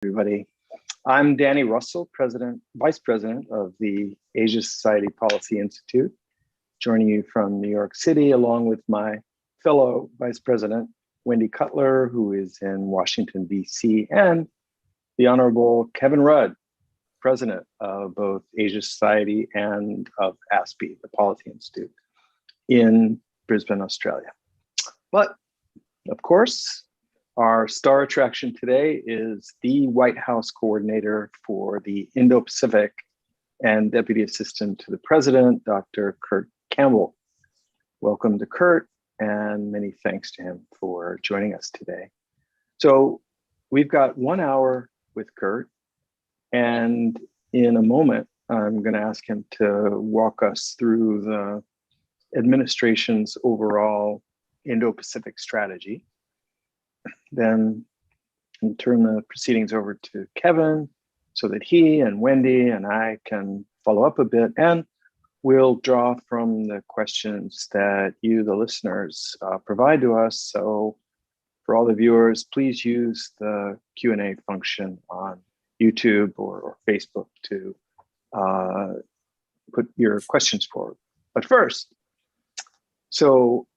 Everybody. I'm Danny Russel, Vice President of the Asia Society Policy Institute, joining you from New York City, along with my fellow Vice President, Wendy Cutler, who is in Washington, D.C., and the Honorable Kevin Rudd, President of both Asia Society and of ASPI, the Policy Institute, in Brisbane, Australia. But, of course, our star attraction today is the White House coordinator for the Indo-Pacific and Deputy Assistant to the President, Dr. Kurt Campbell. Welcome to Kurt, and many thanks to him for joining us today. So we've got 1 hour with Kurt, and in a moment, I'm going to ask him to walk us through the administration's overall Indo-Pacific strategy. Then I'll turn the proceedings over to Kevin so that he and Wendy and I can follow up a bit, and we'll draw from the questions that you, the listeners, provide to us. So for all the viewers, please use the Q&A function on YouTube or Facebook to put your questions forward. But first, so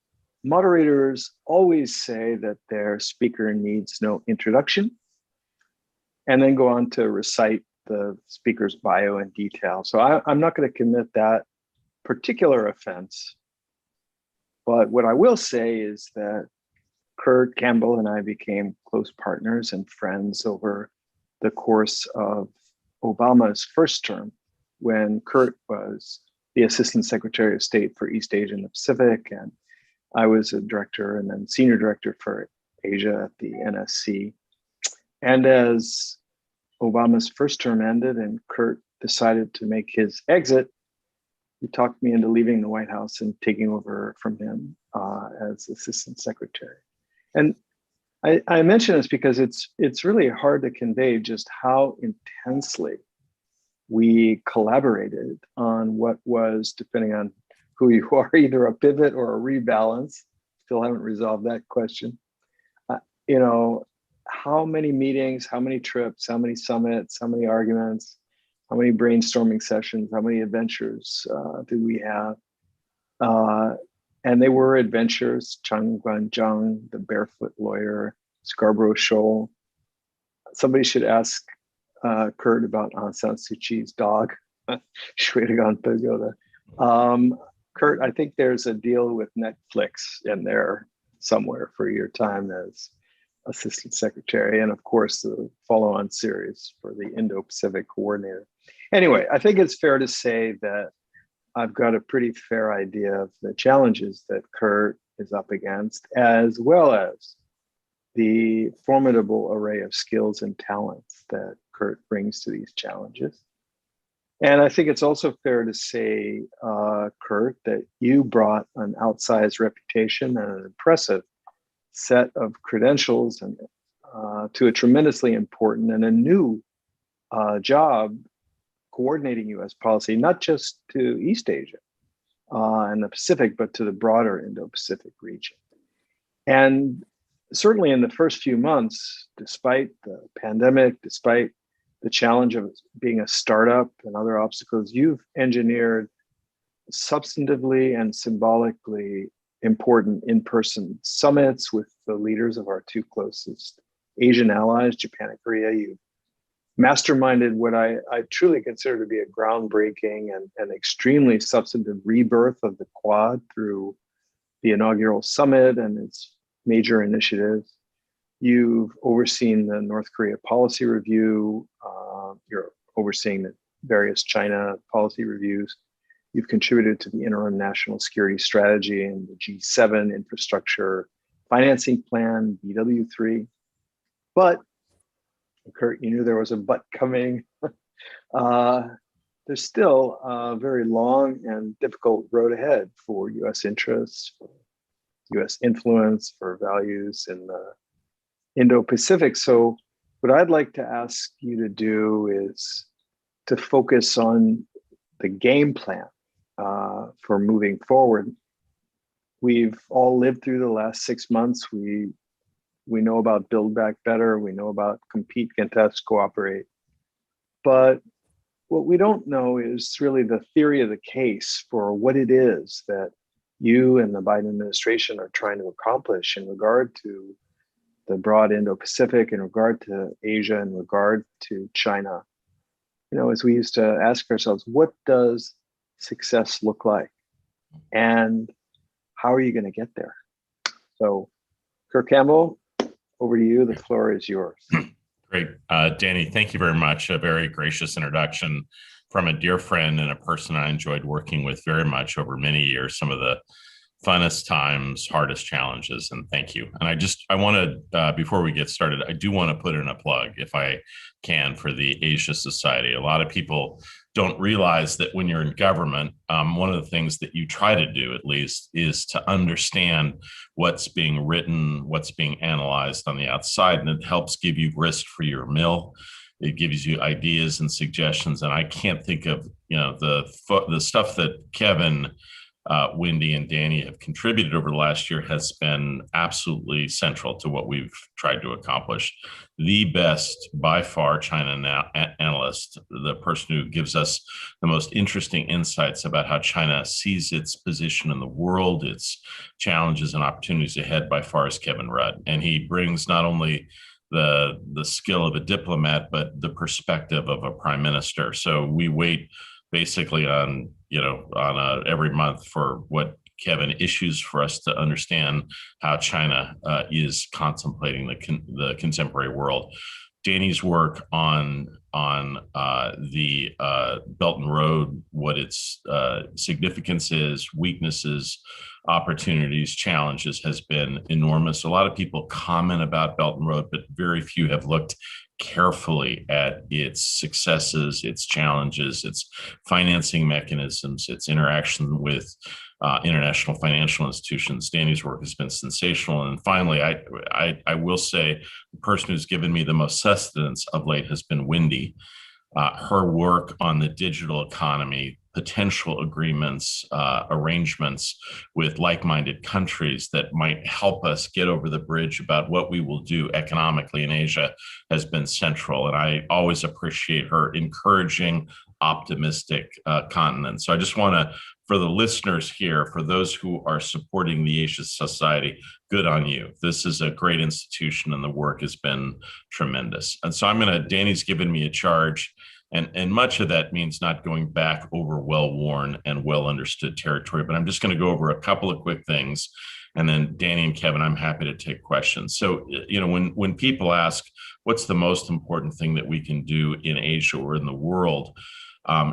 moderators always say that their speaker needs no introduction, and then go on to recite the speaker's bio in detail. So I'm not going to commit that particular offense, but what I will say is that Kurt Campbell and I became close partners and friends over the course of Obama's first term, when Kurt was the Assistant Secretary of State for East Asia and the Pacific, and I was a director and then senior director for Asia at the NSC. And as Obama's first term ended and Kurt decided to make his exit, he talked me into leaving the White House and taking over from him as Assistant Secretary. And I mention this because it's really hard to convey just how intensely we collaborated on what was, depending on who you are, either a pivot or a rebalance. Still haven't resolved that question. How many meetings, how many trips, how many summits, how many arguments, how many brainstorming sessions, how many adventures did we have? And they were adventures: Chung Guanzhang, the Barefoot Lawyer, Scarborough Shoal. Somebody should ask Kurt about Aung San Suu Kyi's dog, Shwedagon Pagoda. Kurt, I think there's a deal with Netflix in there somewhere for your time as Assistant Secretary, and of course the follow-on series for the Indo-Pacific coordinator. Anyway, I think it's fair to say that I've got a pretty fair idea of the challenges that Kurt is up against, as well as the formidable array of skills and talents that Kurt brings to these challenges. And I think it's also fair to say, Kurt, that you brought an outsized reputation and an impressive set of credentials and to a tremendously important and a new job coordinating U.S. policy, not just to East Asia and the Pacific, but to the broader Indo-Pacific region. And certainly in the first few months, despite the pandemic, despite the challenge of being a startup and other obstacles, you've engineered substantively and symbolically important in-person summits with the leaders of our two closest Asian allies, Japan and Korea. You've masterminded what I truly consider to be a groundbreaking and extremely substantive rebirth of the Quad through the inaugural summit and its major initiatives. You've overseen the North Korea policy review. You're overseeing the various China policy reviews. You've contributed to the interim national security strategy and the G7 infrastructure financing plan, BW3. But, Kurt, you knew there was a but coming. There's still a very long and difficult road ahead for U.S. interests, for U.S. influence, for values in the Indo-Pacific. So what I'd like to ask you to do is to focus on the game plan for moving forward. We've all lived through the last 6 months. We We know about Build Back Better. We know about Compete, Contest, Cooperate. But what we don't know is really the theory of the case for what it is that you and the Biden administration are trying to accomplish in regard to the broad Indo-Pacific, in regard to Asia, in regard to China. As we used to ask ourselves, what does success look like? And how are you going to get there? So, Kirk Campbell, over to you. The floor is yours. Great. Danny, thank you very much. A very gracious introduction from a dear friend and a person I enjoyed working with very much over many years, some of the funnest times, hardest challenges, and thank you. And I want to, before we get started, I do want to put in a plug, if I can, for the Asia Society. A lot of people don't realize that when you're in government, one of the things that you try to do, at least, is to understand what's being written, what's being analyzed on the outside, and it helps give you grist for your mill. It gives you ideas and suggestions. And I can't think of, the stuff that Kevin, Wendy, and Danny have contributed over the last year has been absolutely central to what we've tried to accomplish. The best, by far, China analyst, the person who gives us the most interesting insights about how China sees its position in the world, its challenges and opportunities ahead, by far, is Kevin Rudd. And he brings not only the skill of a diplomat, but the perspective of a prime minister. So we wait basically on every month for what Kevin issues for us to understand how China is contemplating the contemporary world. Danny's work on the Belt and Road, what its significance is, weaknesses, opportunities, challenges, has been enormous. A lot of people comment about Belt and Road, but very few have looked carefully at its successes, its challenges, its financing mechanisms, its interaction with international financial institutions. Danny's work has been sensational. And finally, I will say the person who's given me the most sustenance of late has been Wendy. Her work on the digital economy, potential agreements, arrangements with like-minded countries that might help us get over the bridge about what we will do economically in Asia has been central. And I always appreciate her encouraging, optimistic continent. So I just want to, for the listeners here, for those who are supporting the Asia Society, good on you. This is a great institution and the work has been tremendous. And so Danny's given me a charge. And much of that means not going back over well-worn and well-understood territory, but I'm just going to go over a couple of quick things. And then Danny and Kevin, I'm happy to take questions. So, when people ask, what's the most important thing that we can do in Asia or in the world?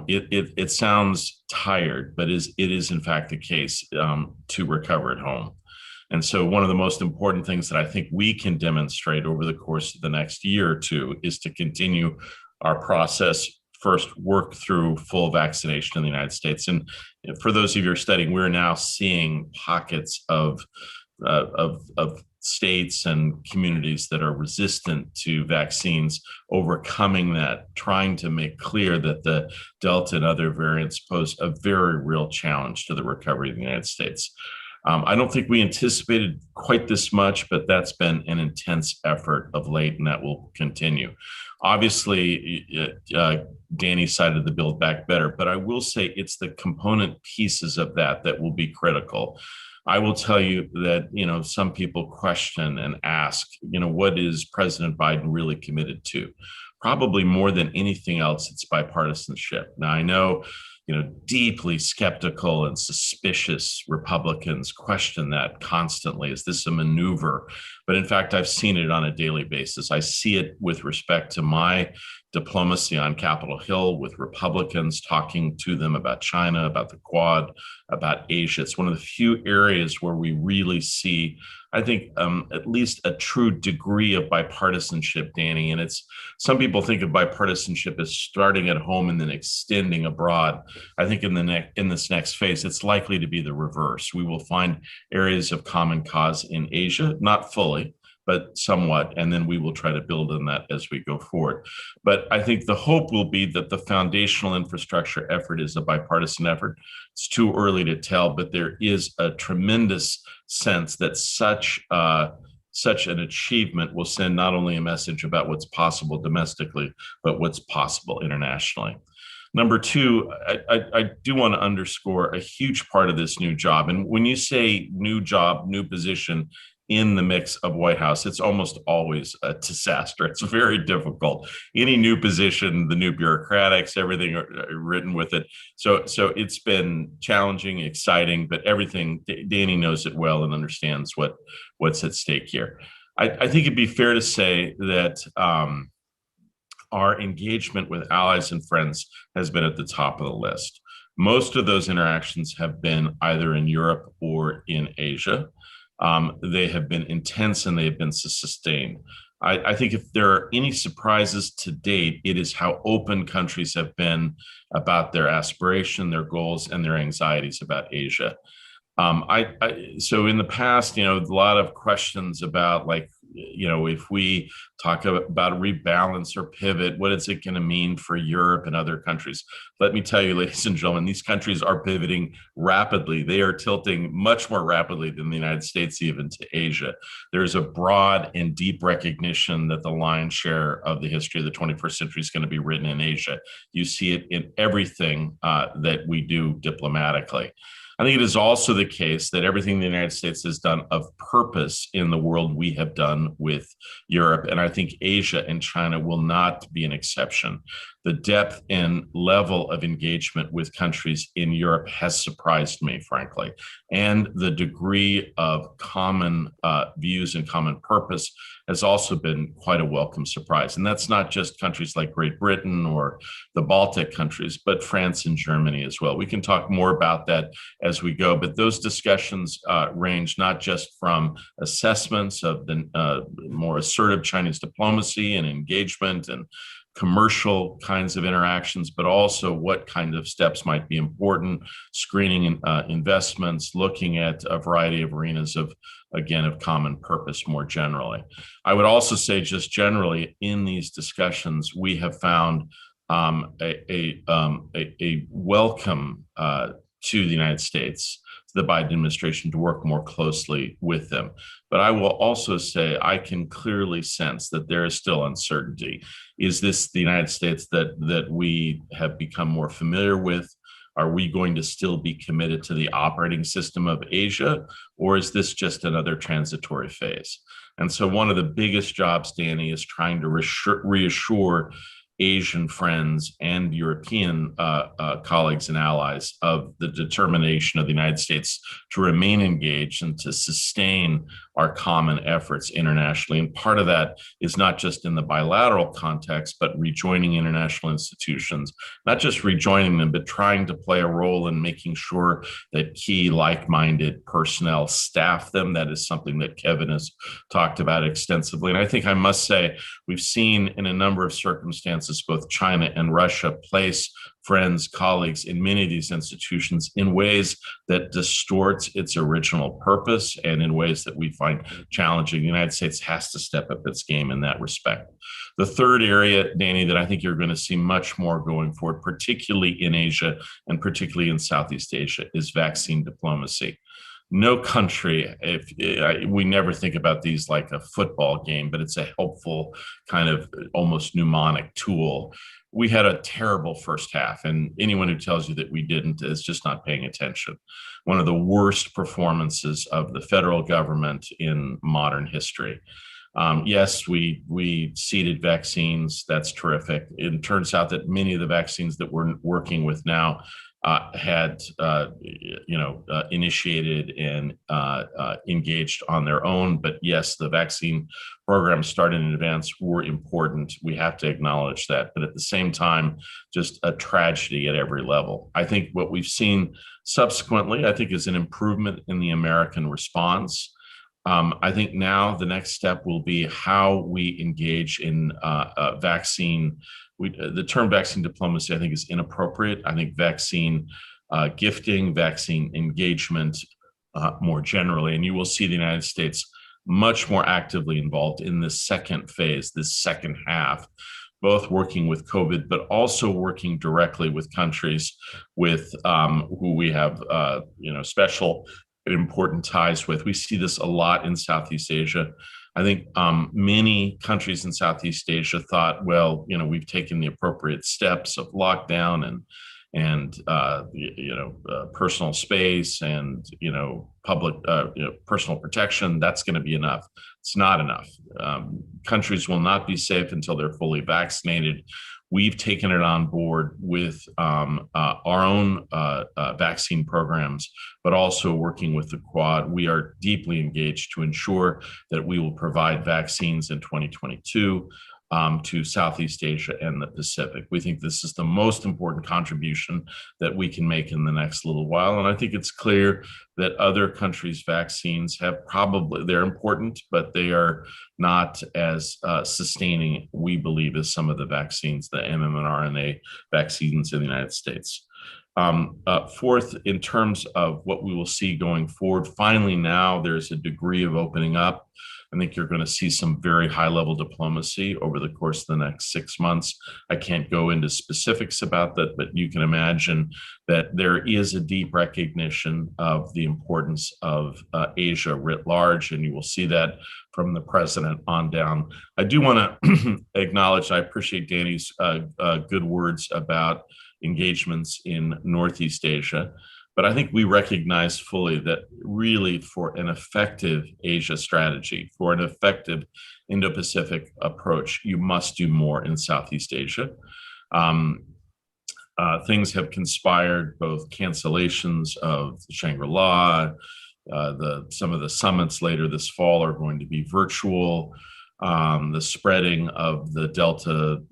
It sounds tired, but it is in fact the case to recover at home. And so one of the most important things that I think we can demonstrate over the course of the next year or two is to continue our process. First, work through full vaccination in the United States. And for those of you who are studying, we're now seeing pockets of states and communities that are resistant to vaccines, overcoming that, trying to make clear that the Delta and other variants pose a very real challenge to the recovery of the United States. I don't think we anticipated quite this much, but that's been an intense effort of late, and that will continue. Obviously, Danny cited the Build Back Better, but I will say it's the component pieces of that will be critical. I will tell you that, some people question and ask, what is President Biden really committed to? Probably more than anything else, it's bipartisanship. Now, I know, deeply skeptical and suspicious Republicans question that constantly. Is this a maneuver? But in fact, I've seen it on a daily basis. I see it with respect to my diplomacy on Capitol Hill with Republicans, talking to them about China, about the Quad, about Asia. It's one of the few areas where we really see, I think, at least a true degree of bipartisanship, Danny. And some people think of bipartisanship as starting at home and then extending abroad. I think in this next phase, it's likely to be the reverse. We will find areas of common cause in Asia, not fully, but somewhat, and then we will try to build on that as we go forward. But I think the hope will be that the foundational infrastructure effort is a bipartisan effort. It's too early to tell, but there is a tremendous sense that such such an achievement will send not only a message about what's possible domestically, but what's possible internationally. Number two, I do want to underscore a huge part of this new job. And when you say new job, new position in the mix of White House, it's almost always a disaster. It's very difficult. Any new position, the new bureaucratics, everything written with it. So it's been challenging, exciting, but everything, Danny knows it well and understands what's at stake here. I think it'd be fair to say that our engagement with allies and friends has been at the top of the list. Most of those interactions have been either in Europe or in Asia. They have been intense and they have been sustained. I think if there are any surprises to date, it is how open countries have been about their aspiration, their goals, and their anxieties about Asia. So in the past, a lot of questions about if we talk about rebalance or pivot, what is it going to mean for Europe and other countries? Let me tell you, ladies and gentlemen, these countries are pivoting rapidly. They are tilting much more rapidly than the United States, even to Asia. There's a broad and deep recognition that the lion's share of the history of the 21st century is going to be written in Asia. You see it in everything that we do diplomatically. I think it is also the case that everything the United States has done of purpose in the world we have done with Europe. And I think Asia and China will not be an exception. The depth and level of engagement with countries in Europe has surprised me, frankly. And the degree of common views and common purpose has also been quite a welcome surprise. And that's not just countries like Great Britain or the Baltic countries, but France and Germany as well. We can talk more about that as we go, but those discussions range not just from assessments of the more assertive Chinese diplomacy and engagement and commercial kinds of interactions, but also what kind of steps might be important, screening investments, looking at a variety of arenas of common purpose more generally. I would also say just generally in these discussions, we have found a welcome to the United States, the Biden administration, to work more closely with them. But I will also say I can clearly sense that there is still uncertainty. Is this the United States that we have become more familiar with? Are we going to still be committed to the operating system of Asia, or is this just another transitory phase? And so one of the biggest jobs, Danny, is trying to reassure Asian friends and European colleagues and allies of the determination of the United States to remain engaged and to sustain our common efforts internationally. And part of that is not just in the bilateral context, but rejoining international institutions, not just rejoining them, but trying to play a role in making sure that key like-minded personnel staff them. That is something that Kevin has talked about extensively. And I think I must say, we've seen in a number of circumstances, both China and Russia place friends, colleagues in many of these institutions in ways that distorts its original purpose and in ways that we find challenging. The United States has to step up its game in that respect. The third area, Danny, that I think you're going to see much more going forward, particularly in Asia and particularly in Southeast Asia, is vaccine diplomacy. No country, we never think about these like a football game, but it's a helpful kind of almost mnemonic tool. We had a terrible first half, and anyone who tells you that we didn't is just not paying attention. One of the worst performances of the federal government in modern history. Yes, we seeded vaccines. That's terrific. It turns out that many of the vaccines that we're working with now had initiated and engaged on their own. But yes, the vaccine programs started in advance were important. We have to acknowledge that. But at the same time, just a tragedy at every level. I think what we've seen subsequently, I think, is an improvement in the American response. I think now the next step will be how we engage in vaccine. The term vaccine diplomacy, I think, is inappropriate. I think vaccine gifting, vaccine engagement more generally, and you will see the United States much more actively involved in this second phase, this second half, both working with COVID, but also working directly with countries with who we have special important ties with. We see this a lot in Southeast Asia. I think many countries in Southeast Asia thought, well, we've taken the appropriate steps of lockdown and personal space and public personal protection. That's going to be enough. It's not enough. Countries will not be safe until they're fully vaccinated. We've taken it on board with our own vaccine programs, but also working with the Quad. We are deeply engaged to ensure that we will provide vaccines in 2022 to Southeast Asia and the Pacific. We think this is the most important contribution that we can make in the next little while. And I think it's clear that other countries' vaccines they're important, but they are not as sustaining, we believe, as some of the vaccines, the mRNA vaccines in the United States. Fourth, in terms of what we will see going forward, finally now there's a degree of opening up. I think you're going to see some very high-level diplomacy over the course of the next 6 months. I can't go into specifics about that, but you can imagine that there is a deep recognition of the importance of Asia writ large, and you will see that from the president on down. I do want to acknowledge, I appreciate Danny's good words about engagements in Northeast Asia. But I think we recognize fully that really for an effective Asia strategy, for an effective Indo-Pacific approach, you must do more in Southeast Asia. Things have conspired, both cancellations of Shangri-La, some of the summits later this fall are going to be virtual. The spreading of the Delta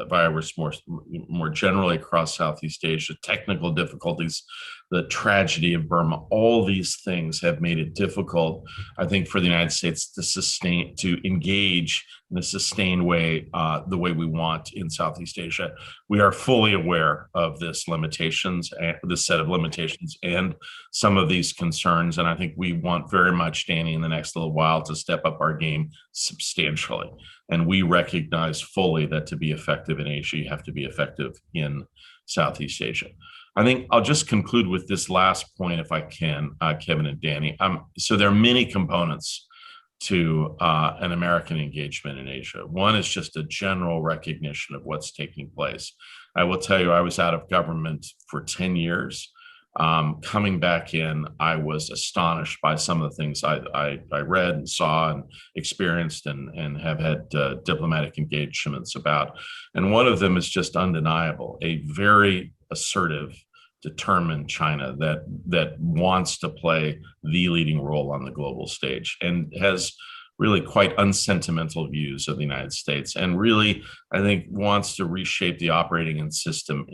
virus more generally across Southeast Asia, technical difficulties, the tragedy of Burma, all these things have made it difficult, I think, for the United States to engage in a sustained way, the way we want in Southeast Asia. We are fully aware of this set of limitations and some of these concerns. And I think we want very much, Danny, in the next little while to step up our game substantially. And we recognize fully that to be effective in Asia, you have to be effective in Southeast Asia. I think I'll just conclude with this last point, if I can, Kevin and Danny. So there are many components to an American engagement in Asia. One is just a general recognition of what's taking place. I will tell you, I was out of government for 10 years. Coming back in, I was astonished by some of the things I read and saw and experienced and have had diplomatic engagements about. And one of them is just undeniable, a very assertive, determined China that wants to play the leading role on the global stage and has really quite unsentimental views of the United States, and really, I think, wants to reshape the operating system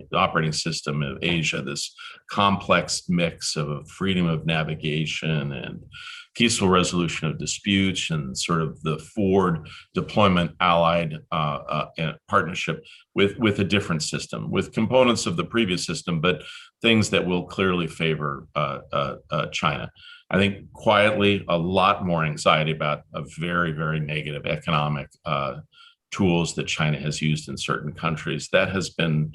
of Asia, this complex mix of freedom of navigation and peaceful resolution of disputes and sort of the forward deployment allied partnership with a different system, with components of the previous system, but things that will clearly favor China. I think quietly, a lot more anxiety about a very, very negative economic tools that China has used in certain countries. That has been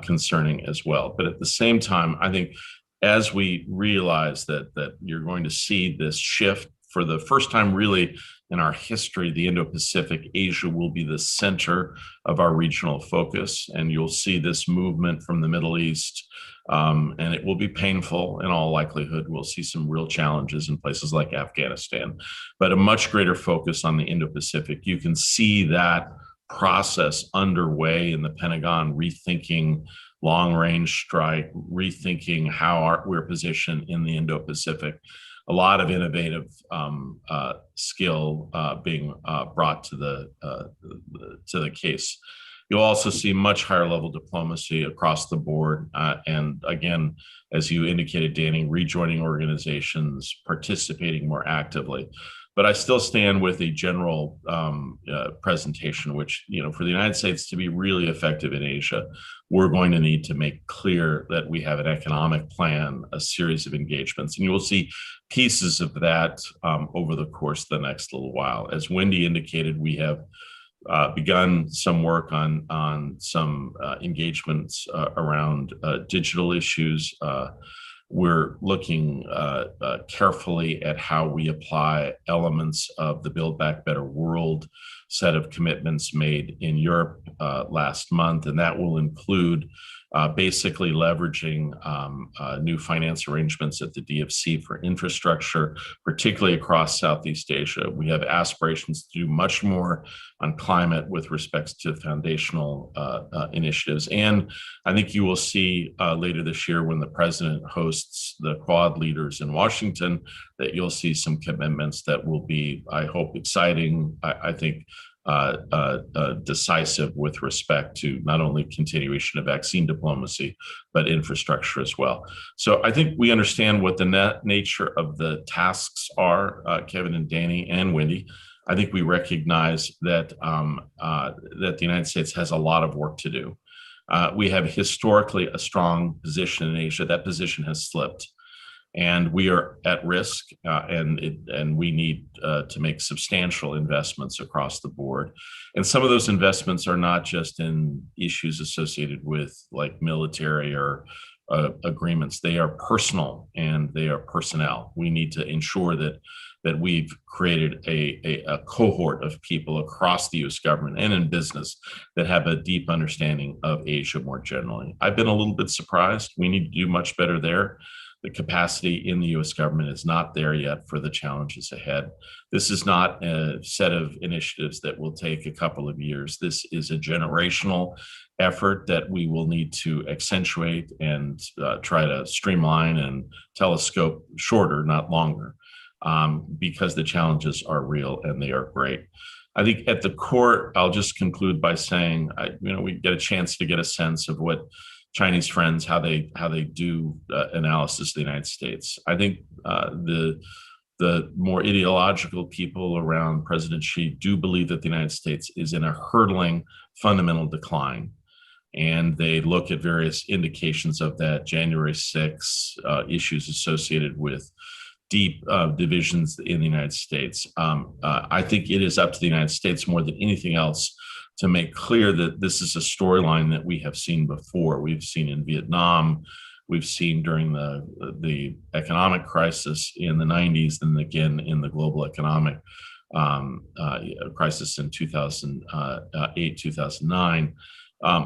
concerning as well. But at the same time, I think as we realize that you're going to see this shift for the first time really in our history, the Indo-Pacific, Asia will be the center of our regional focus. And you'll see this movement from the Middle East. And it will be painful in all likelihood. We'll see some real challenges in places like Afghanistan, but a much greater focus on the Indo-Pacific. You can see that process underway in the Pentagon, rethinking long-range strike, rethinking how we're positioned in the Indo-Pacific. A lot of innovative skill being brought to the case. You'll also see much higher level diplomacy across the board. And again, as you indicated, Danny, rejoining organizations, participating more actively. But I still stand with a general presentation, which, for the United States to be really effective in Asia, we're going to need to make clear that we have an economic plan, a series of engagements. And you will see pieces of that over the course of the next little while. As Wendy indicated, we have begun some work on some engagements around digital issues. We're looking carefully at how we apply elements of the Build Back Better World set of commitments made in Europe last month, and that will include basically leveraging new finance arrangements at the DFC for infrastructure, particularly across Southeast Asia. We have aspirations to do much more on climate with respect to foundational initiatives. And I think you will see later this year when the president hosts the Quad leaders in Washington, that you'll see some commitments that will be, I hope, exciting, I think, decisive with respect to not only continuation of vaccine diplomacy, but infrastructure as well. So I think we understand what the nature of the tasks are, Kevin and Danny and Wendy. I think we recognize that that the United States has a lot of work to do. We have historically a strong position in Asia. That position has slipped, and we are at risk, and we need to make substantial investments across the board. And some of those investments are not just in issues associated with like military or agreements. They are personal and they are personnel. We need to ensure that we've created a cohort of people across the U.S. government and in business that have a deep understanding of Asia more generally. I've been a little bit surprised. We need to do much better there. The capacity in the U.S. government is not there yet for the challenges ahead. This is not a set of initiatives that will take a couple of years. This is a generational effort that we will need to accentuate and try to streamline and telescope shorter, not longer, because the challenges are real and they are great. I think at the core, I'll just conclude by saying, we get a chance to get a sense of what Chinese friends, how they do analysis of the United States. I think the more ideological people around President Xi do believe that the United States is in a hurtling fundamental decline. And they look at various indications of that, January 6 issues associated with deep divisions in the United States. I think it is up to the United States more than anything else to make clear that this is a storyline that we have seen before. We've seen in Vietnam, we've seen during the economic crisis in the 90s, and again in the global economic crisis in 2008, 2009.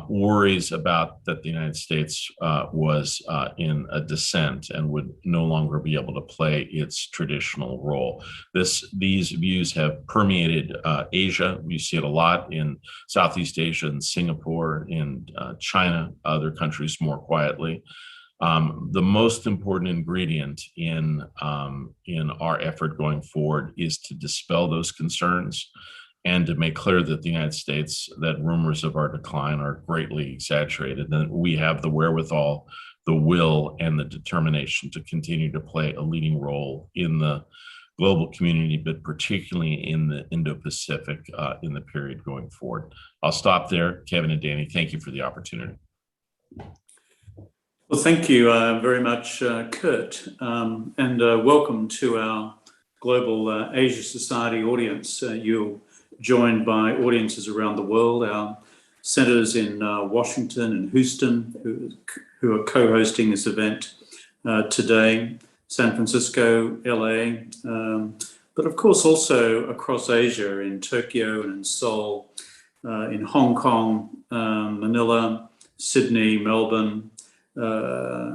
Worries about that the United States was in a descent and would no longer be able to play its traditional role. These views have permeated Asia. We see it a lot in Southeast Asia and Singapore, in China, other countries more quietly. The most important ingredient in our effort going forward is to dispel those concerns and to make clear that the United States, that rumors of our decline are greatly exaggerated, and we have the wherewithal, the will, and the determination to continue to play a leading role in the global community, but particularly in the Indo-Pacific in the period going forward. I'll stop there. Kevin and Danny, thank you for the opportunity. Well, thank you very much, Kurt, and welcome to our Global Asia Society audience. You're joined by audiences around the world, our centers in Washington and Houston, who are co-hosting this event today, San Francisco, LA, but of course also across Asia, in Tokyo and in Seoul, in Hong Kong, Manila, Sydney, Melbourne,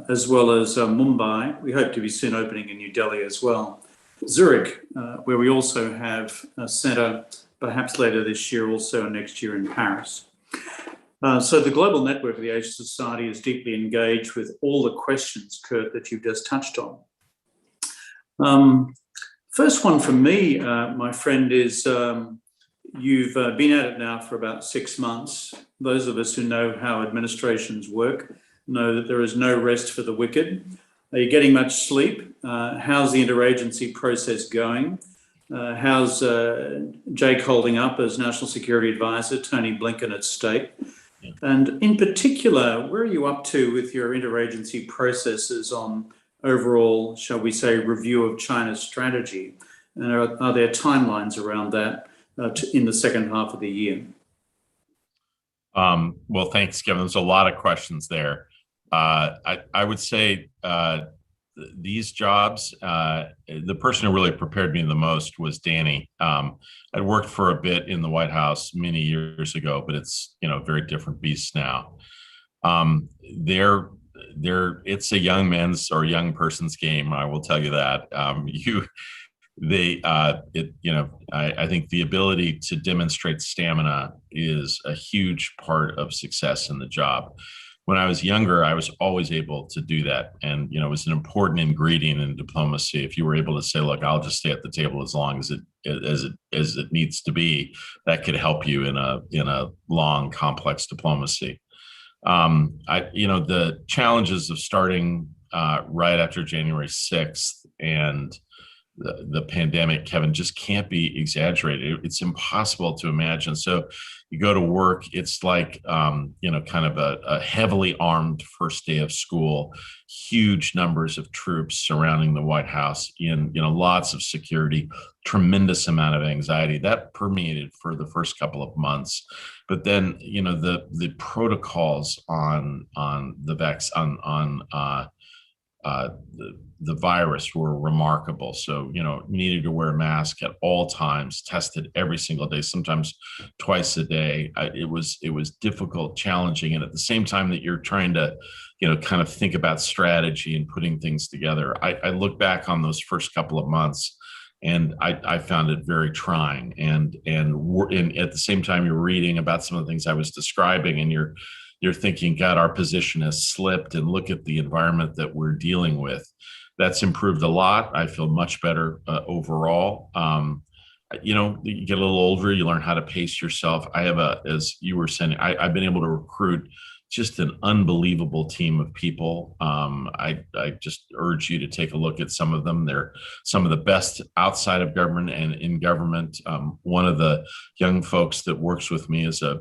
as well as Mumbai. We hope to be soon opening in New Delhi as well. Zurich, where we also have a center perhaps later this year, also next year in Paris. So the global network of the Asia Society is deeply engaged with all the questions, Kurt, that you've just touched on. First one from me, my friend, is you've been at it now for about 6 months. Those of us who know how administrations work know that there is no rest for the wicked. Are you getting much sleep? How's the interagency process going? How's Jake holding up as National Security Advisor, Tony Blinken at State? And in particular, where are you up to with your interagency processes on overall, shall we say, review of China's strategy? And are there timelines around that in the second half of the year? Well, thanks, Kevin. There's a lot of questions there. I would say these jobs, the person who really prepared me the most was Danny. I'd worked for a bit in the White House many years ago, but it's, you know, a very different beast now. Um, they're it's a young man's or young person's game. I will tell you that. I think the ability to demonstrate stamina is a huge part of success in the job. When I was younger, I was always able to do that. And, you know, it was an important ingredient in diplomacy. If you were able to say, look, I'll just stay at the table as long as it needs to be, that could help you in a long, complex diplomacy. The challenges of starting right after January 6th and the pandemic, Kevin, just can't be exaggerated. It's impossible to imagine. So you go to work, it's like, kind of a heavily armed first day of school, huge numbers of troops surrounding the White House in, lots of security, tremendous amount of anxiety that permeated for the first couple of months. But then, the protocols on the vaccine, the virus were remarkable. So, needed to wear a mask at all times, tested every single day, sometimes twice a day. It was difficult, challenging. And at the same time that you're trying to, kind of think about strategy and putting things together, I look back on those first couple of months and I found it very trying. And at the same time, you're reading about some of the things I was describing and you're thinking, God, our position has slipped, and look at the environment that we're dealing with. That's improved a lot. I feel much better overall. You get a little older, you learn how to pace yourself. As you were saying, I've been able to recruit just an unbelievable team of people. I just urge you to take a look at some of them. They're some of the best outside of government and in government. One of the young folks that works with me is a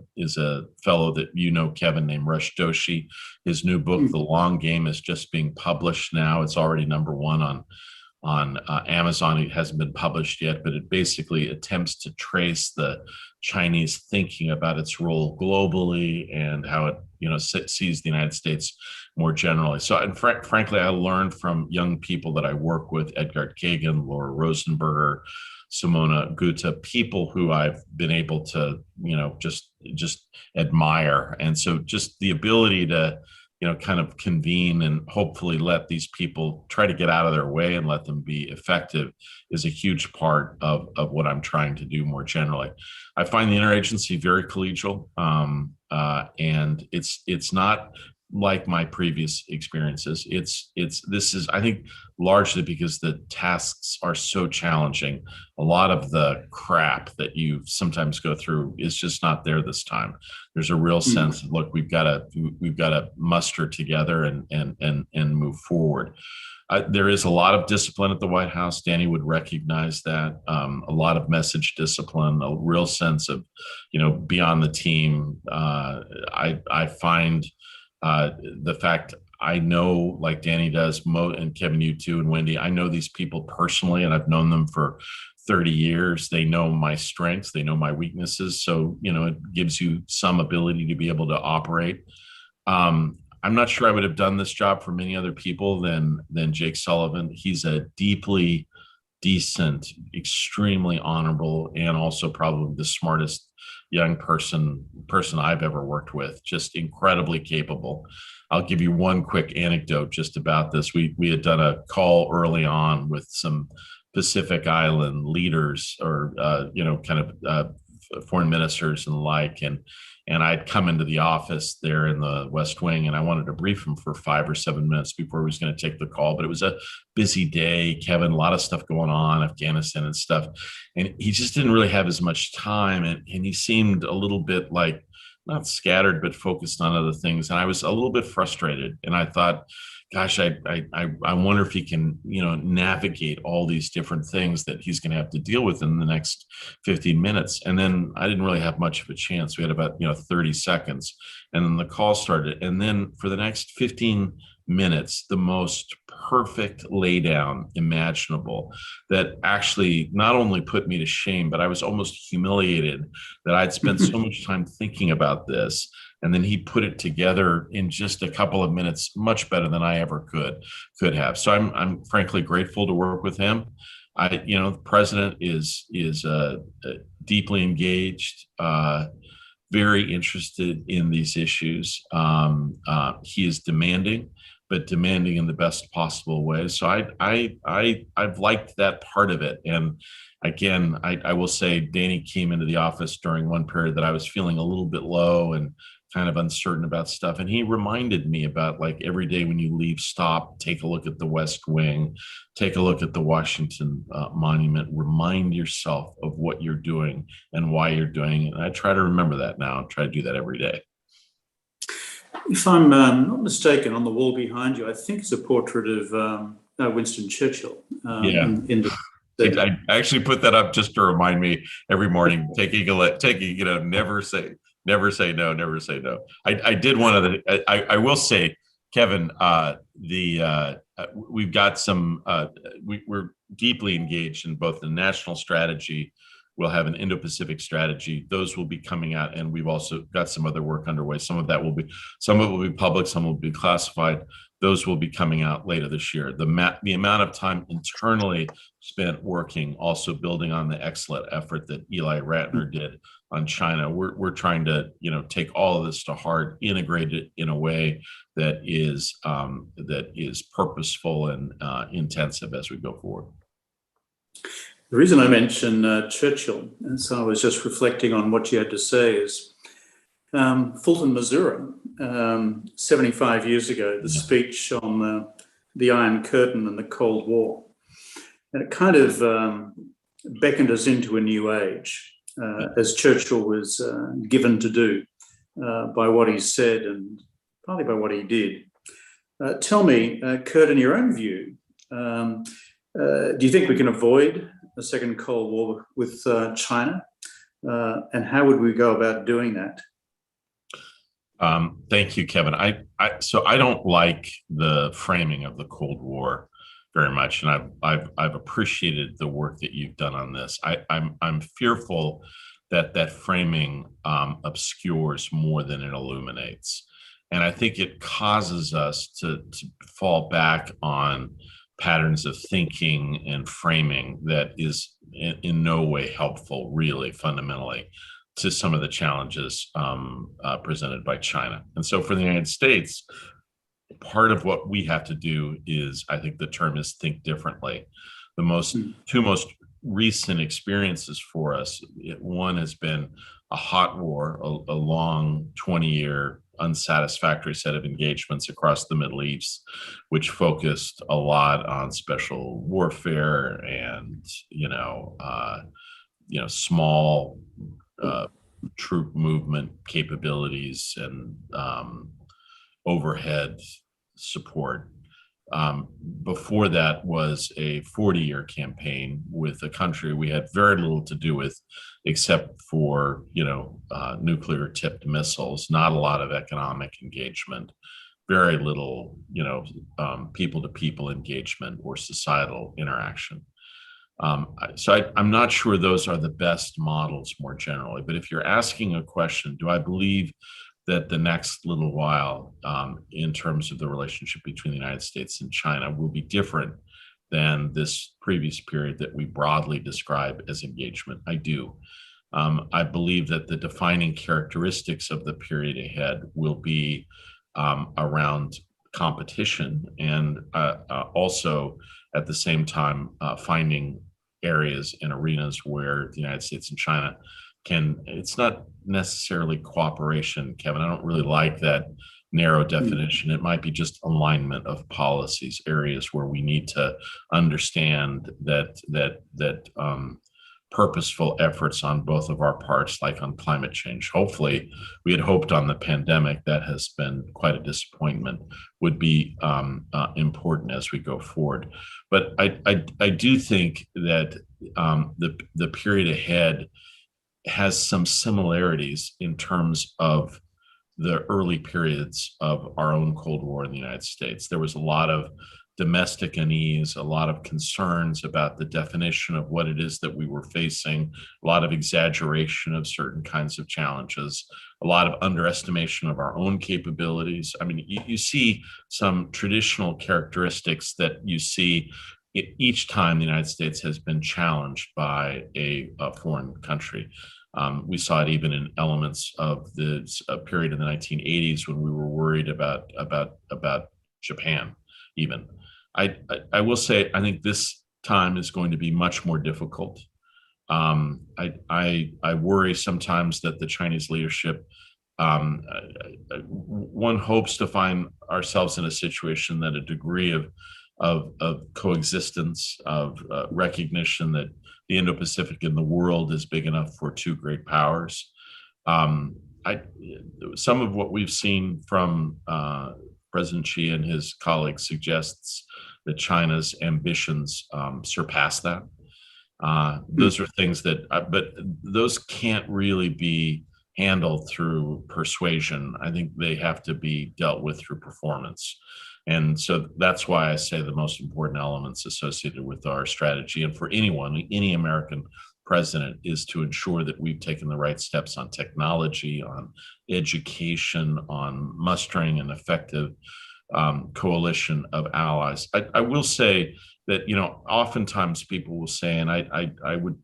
fellow that Kevin, named Rush Doshi. His new book, The Long Game, is just being published now. It's already #1 on Amazon. It hasn't been published yet, but it basically attempts to trace the Chinese thinking about its role globally and how it, sees the United States more generally. So, and frankly, I learned from young people that I work with: Edgar Kagan, Laura Rosenberger, Simona Gutta, people who I've been able to, just admire. And so, just the ability to, kind of convene and hopefully let these people try to get out of their way and let them be effective is a huge part of what I'm trying to do more generally. I find the interagency very collegial, and it's not like my previous experiences. This is, I think, largely because the tasks are so challenging. A lot of the crap that you sometimes go through is just not there this time. There's a real sense of, look, we've got to muster together and move forward. There is a lot of discipline at the White House. Danny would recognize that. A lot of message discipline, a real sense of, beyond the team. I find the fact I know, like Danny does, and Kevin, you too, and Wendy, I know these people personally, and I've known them for 30 years. They know my strengths, they know my weaknesses. So, it gives you some ability to be able to operate. I'm not sure I would have done this job for many other people than Jake Sullivan. He's a deeply decent, extremely honorable, and also probably the smartest young person I've ever worked with. Just incredibly capable. I'll give you one quick anecdote just about this. We had done a call early on with some Pacific Island leaders, or foreign ministers and the like, and I'd come into the office there in the West Wing, and I wanted to brief him for 5 or 7 minutes before he was going to take the call. But it was a busy day, Kevin, a lot of stuff going on, Afghanistan and stuff. And he just didn't really have as much time. And he seemed a little bit like, not scattered, but focused on other things. And I was a little bit frustrated. And I thought, gosh, I wonder if he can, navigate all these different things that he's going to have to deal with in the next 15 minutes. And then I didn't really have much of a chance. We had about, 30 seconds, and then the call started. And then for the next 15 minutes the most perfect laydown imaginable that actually not only put me to shame, but I was almost humiliated that I'd spent so much time thinking about this. And then he put it together in just a couple of minutes, much better than I ever could have. So I'm frankly grateful to work with him. The president is deeply engaged, very interested in these issues. He is demanding, but demanding in the best possible way. So I've liked that part of it. And again, I will say Danny came into the office during one period that I was feeling a little bit low and kind of uncertain about stuff. And he reminded me about, like, every day when you leave, stop, take a look at the West Wing, take a look at the Washington Monument, remind yourself of what you're doing and why you're doing it. And I try to remember that now and try to do that every day. If I'm not mistaken, on the wall behind you, I think it's a portrait of Winston Churchill. In the I actually put that up just to remind me every morning, never say no, never say no. I did one of the, I will say, Kevin, we've got some, we're deeply engaged in both the national strategy. We'll have an Indo-Pacific strategy. Those will be coming out, and we've also got some other work underway. Some of it will be public, some will be classified. Those will be coming out later this year. The amount of time internally spent working, also building on the excellent effort that Eli Ratner did on China. We're trying to take all of this to heart, integrate it in a way that is purposeful and intensive as we go forward. The reason I mention Churchill, and so I was just reflecting on what you had to say, is Fulton, Missouri, 75 years ago, the speech on the Iron Curtain and the Cold War. And it kind of beckoned us into a new age, as Churchill was given to do by what he said and partly by what he did. Tell me, Kurt, in your own view, do you think we can avoid a second Cold War with China? And how would we go about doing that? Thank you, Kevin. So I don't like the framing of the Cold War very much, and I've appreciated the work that you've done on this. I'm fearful that framing obscures more than it illuminates, and I think it causes us to fall back on patterns of thinking and framing that is in no way helpful, really, fundamentally, to some of the challenges presented by China. And so for the United States, part of what we have to do is, I think the term is think differently. The two most recent experiences for us, one has been a hot war, a long 20-year unsatisfactory set of engagements across the Middle East, which focused a lot on special warfare and small troop movement capabilities and overhead support. Before that was a 40-year campaign with a country we had very little to do with, except for nuclear tipped missiles, not a lot of economic engagement, very little people to people engagement or societal interaction. So I'm not sure those are the best models more generally, but if you're asking a question, do I believe that the next little while in terms of the relationship between the United States and China will be different than this previous period that we broadly describe as engagement? I do. I believe that the defining characteristics of the period ahead will be around competition and also at the same time finding areas and arenas where the United States and China it's not necessarily cooperation, Kevin. I don't really like that narrow definition. It might be just alignment of policies, areas where we need to understand that purposeful efforts on both of our parts, like on climate change. Hopefully, we had hoped on the pandemic, that has been quite a disappointment, would be important as we go forward. But I do think that the period ahead has some similarities in terms of the early periods of our own Cold War in the United States. There was a lot of domestic unease, a lot of concerns about the definition of what it is that we were facing, a lot of exaggeration of certain kinds of challenges, a lot of underestimation of our own capabilities. I mean, you see some traditional characteristics that you see each time the United States has been challenged by a foreign country. We saw it even in elements of the period in the 1980s when we were worried about Japan, even. I will say, I think this time is going to be much more difficult. I worry sometimes that the Chinese leadership, one hopes to find ourselves in a situation that a degree of coexistence, of recognition that the Indo-Pacific and the world is big enough for two great powers. Some of what we've seen from President Xi and his colleagues suggests that China's ambitions surpass that. Those are things that, but those can't really be handled through persuasion. I think they have to be dealt with through performance. And so that's why I say the most important elements associated with our strategy, and for anyone, any American president, is to ensure that we've taken the right steps on technology, on education, on mustering an effective coalition of allies. I will say that, you know, oftentimes people will say, and I would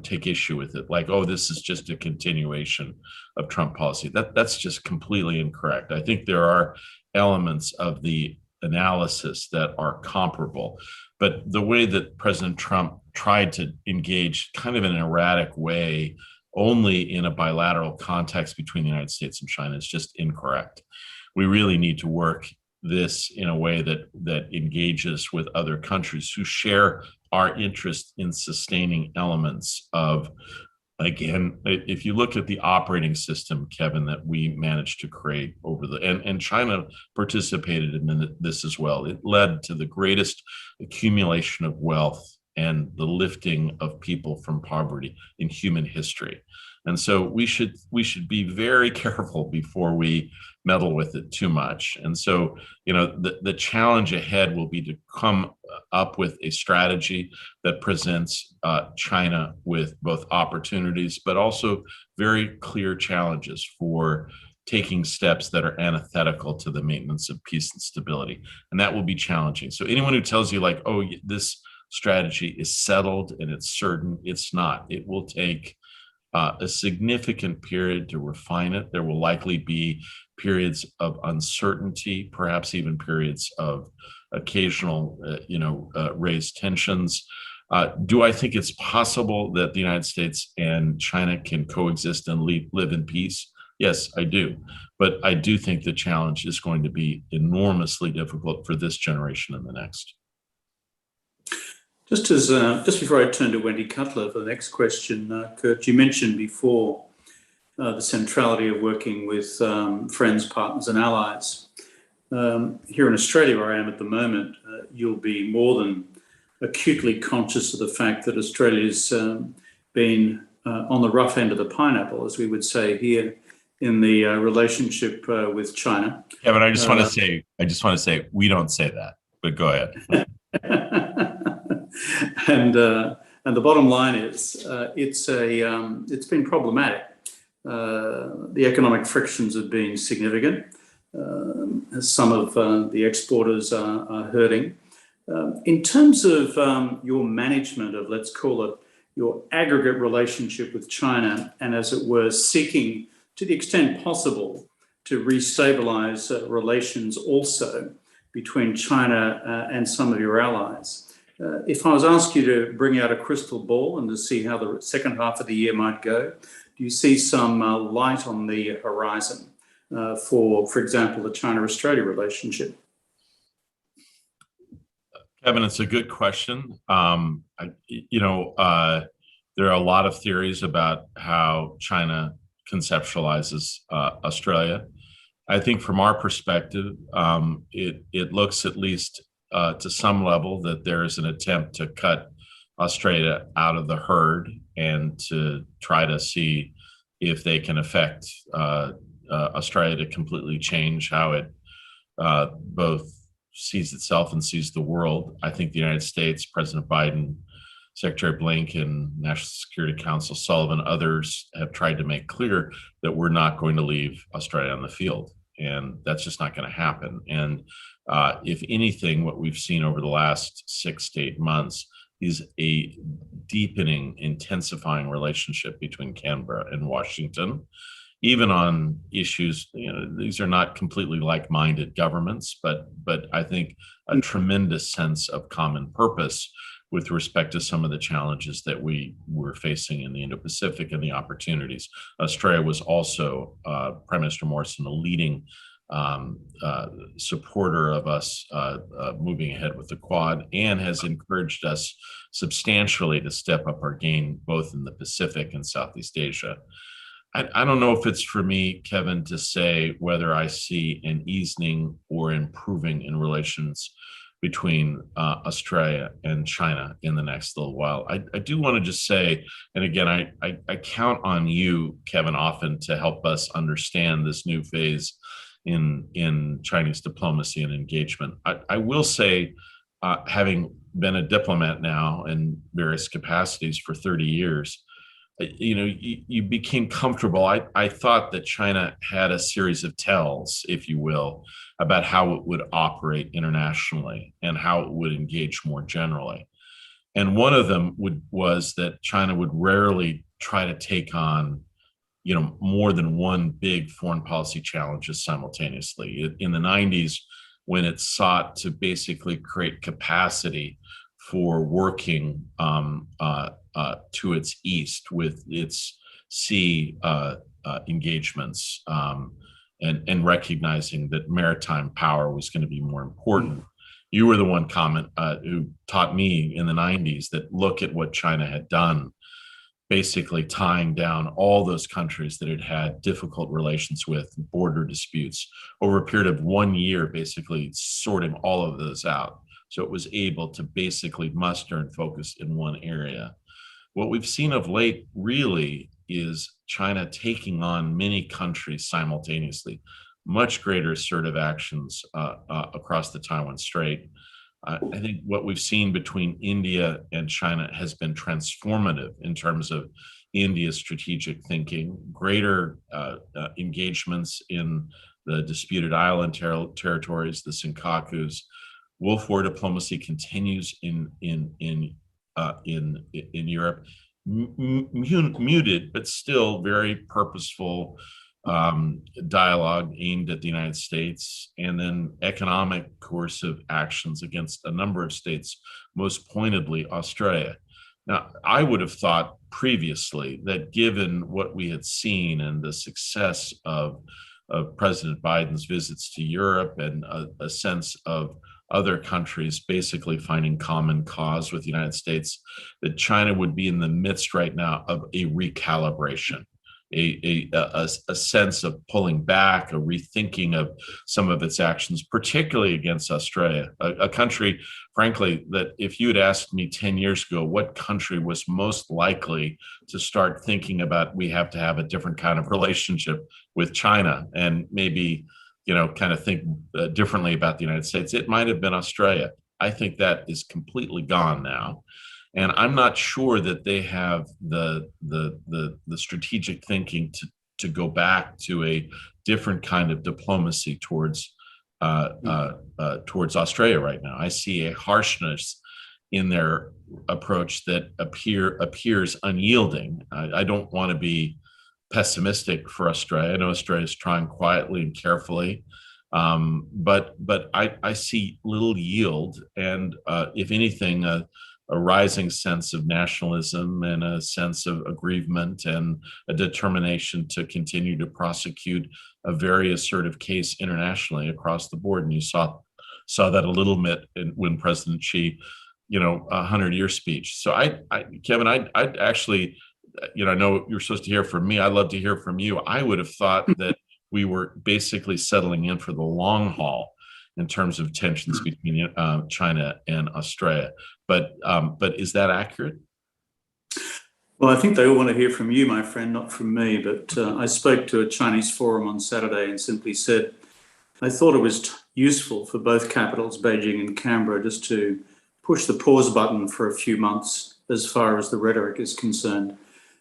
take issue with it, like, oh, this is just a continuation of Trump policy. That's just completely incorrect. I think there are elements of the analysis that are comparable, but the way that President Trump tried to engage kind of in an erratic way only in a bilateral context between the United States and China is just incorrect. We really need to work this in a way that engages with other countries who share our interest in sustaining elements of, again, if you look at the operating system, Kevin, that we managed to create over and China participated in this as well. It led to the greatest accumulation of wealth and the lifting of people from poverty in human history. And so we should be very careful before we meddle with it too much. And so, you know, the challenge ahead will be to come up with a strategy that presents China with both opportunities, but also very clear challenges for taking steps that are antithetical to the maintenance of peace and stability. And that will be challenging. So anyone who tells you like, oh, this strategy is settled and it's certain, it's not. It will take a significant period to refine it. There will likely be periods of uncertainty, perhaps even periods of occasional, raised tensions. Do I think it's possible that the United States and China can coexist and live in peace? Yes, I do. But I do think the challenge is going to be enormously difficult for this generation and the next. Just before I turn to Wendy Cutler for the next question, Kurt, you mentioned before the centrality of working with friends, partners, and allies. Here in Australia, where I am at the moment, you'll be more than acutely conscious of the fact that Australia's been on the rough end of the pineapple, as we would say here, in the relationship with China. Yeah, but I just want to say, we don't say that. But go ahead. And the bottom line is, it's been problematic. The economic frictions have been significant. Some of the exporters are hurting. In terms of your management of, let's call it, your aggregate relationship with China, and as it were, seeking to the extent possible to restabilize relations also between China and some of your allies. If I was asked you to bring out a crystal ball and to see how the second half of the year might go, do you see some light on the horizon for example, the China-Australia relationship? Kevin, it's a good question. There are a lot of theories about how China conceptualizes Australia. I think from our perspective, it looks at least to some level that there is an attempt to cut Australia out of the herd and to try to see if they can affect Australia to completely change how it both sees itself and sees the world. I think the United States, President Biden, Secretary Blinken, National Security Council Sullivan, others have tried to make clear that we're not going to leave Australia on the field. And that's just not going to happen. And if anything, what we've seen over the last 6 to 8 months is a deepening, intensifying relationship between Canberra and Washington, even on issues. These are not completely like-minded governments, but I think a tremendous sense of common purpose with respect to some of the challenges that we were facing in the Indo-Pacific and the opportunities. Australia was also, Prime Minister Morrison, a leading supporter of us moving ahead with the Quad, and has encouraged us substantially to step up our game both in the Pacific and Southeast Asia. I don't know if it's for me, Kevin, to say whether I see an easing or improving in relations between Australia and China in the next little while. I do want to just say, and again, I count on you, Kevin, often to help us understand this new phase in Chinese diplomacy and engagement. I will say, having been a diplomat now in various capacities for 30 years, you became comfortable. I thought that China had a series of tells, if you will, about how it would operate internationally and how it would engage more generally. And one of them was that China would rarely try to take on, more than one big foreign policy challenges simultaneously. In the 90s, when it sought to basically create capacity for working to its east with its sea engagements, and recognizing that maritime power was going to be more important. You were the one who taught me in the 90s that look at what China had done, basically tying down all those countries that it had difficult relations with, border disputes, over a period of 1 year, basically sorting all of those out. So it was able to basically muster and focus in one area. What we've seen of late really is China taking on many countries simultaneously, much greater assertive actions across the Taiwan Strait. I think what we've seen between India and China has been transformative in terms of India's strategic thinking, greater engagements in the disputed island territories, the Senkakus. Wolf war diplomacy continues in Europe, muted but still very purposeful dialogue aimed at the United States, and then economic coercive actions against a number of states, most pointedly Australia. Now, I would have thought previously that given what we had seen and the success of President Biden's visits to Europe and a sense of other countries basically finding common cause with the United States, that China would be in the midst right now of a recalibration, a sense of pulling back, a rethinking of some of its actions, particularly against Australia, a country, frankly, that if you had asked me 10 years ago what country was most likely to start thinking about we have to have a different kind of relationship with China and maybe kind of think differently about the United States, it might have been Australia. I think that is completely gone now. And I'm not sure that they have the strategic thinking to go back to a different kind of diplomacy towards Australia right now. I see a harshness in their approach that appears unyielding. I don't want to be pessimistic for Australia. I know Australia is trying quietly and carefully, but I see little yield, and if anything, a rising sense of nationalism and a sense of aggrievement and a determination to continue to prosecute a very assertive case internationally across the board. And you saw that a little bit when President Xi, 100-year speech. So Kevin, I'd actually, I know you're supposed to hear from me. I'd love to hear from you. I would have thought that we were basically settling in for the long haul in terms of tensions between China and Australia. But is that accurate? Well, I think they all want to hear from you, my friend, not from me. But I spoke to a Chinese forum on Saturday and simply said I thought it was useful for both capitals, Beijing and Canberra, just to push the pause button for a few months as far as the rhetoric is concerned,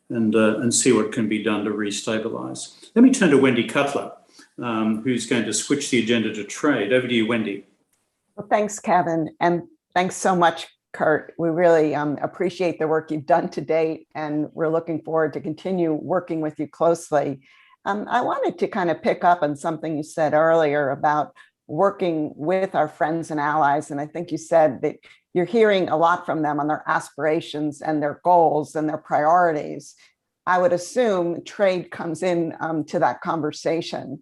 and see what can be done to restabilise. Let me turn to Wendy Cutler, who's going to switch the agenda to trade. Over to you, Wendy. Well, thanks, Kevin, and thanks so much, Kurt. We really appreciate the work you've done to date, and we're looking forward to continue working with you closely. I wanted to kind of pick up on something you said earlier about working with our friends and allies, and I think you said that you're hearing a lot from them on their aspirations and their goals and their priorities. I would assume trade comes in to that conversation.